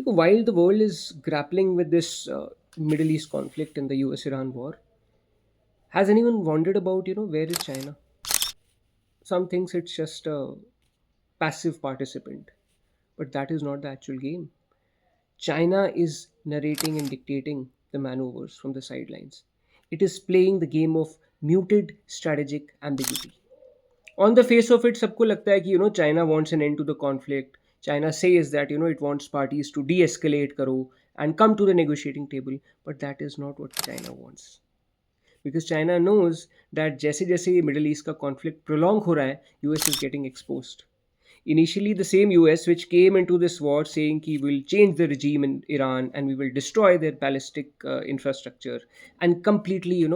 While the world is grappling with this Middle East conflict and the US-Iran war, has anyone wondered about where is China? Some thinks it's just a passive participant, but that is not the actual game. China is narrating and dictating the maneuvers from the sidelines. It is playing the game of muted strategic ambiguity. On the face of it, सबको लगता है कि China wants an end to the conflict. China says that it wants parties to de-escalate करो and come to the negotiating table, but that is not what China wants. Because China knows that जैसे जैसे ये Middle East का conflict prolong हो रहा है, US is getting exposed. Initially, the same US which came into this war saying he will change the regime in Iran and we will destroy their ballistic infrastructure and completely,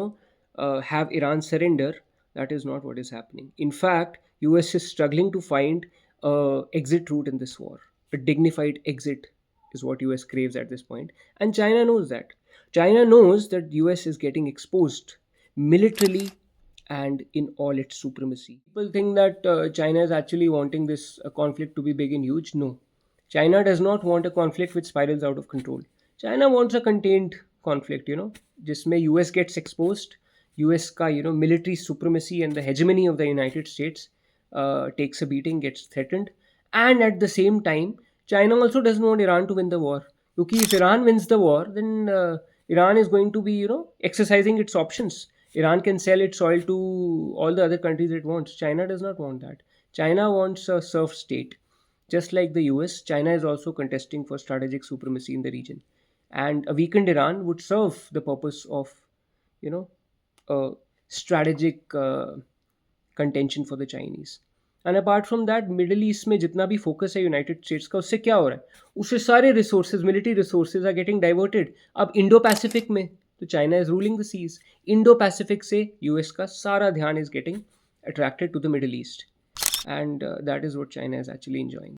have Iran surrender. That is not what is happening. In fact, US is struggling to find a exit route in this war. A dignified exit is what US craves at this point, and China knows that. China knows that US is getting exposed militarily and in all its supremacy. People think that China is actually wanting this conflict to be big and huge. No. China does not want a conflict which spirals out of control. China wants a contained conflict, जिसमें US gets exposed, US का, military supremacy and the hegemony of the United States takes a beating, gets threatened. And at the same time, China also doesn't want Iran to win the war. Because if Iran wins the war, then Iran is going to be, exercising its options. Iran can sell its oil to all the other countries it wants. China does not want that. China wants a serf state. Just like the US, China is also contesting for strategic supremacy in the region. And a weakened Iran would serve the purpose of, you know, a strategic contention for the Chinese. And apart from that middle east में जितना भी focus है United states का उससे क्या हो रहा है उससे सारे resources military resources are getting diverted अब इंडो पैसिफिक में तो China is ruling the seas Indo Pacific से यूएस का सारा ध्यान is getting attracted to the Middle East and that is what China is actually enjoying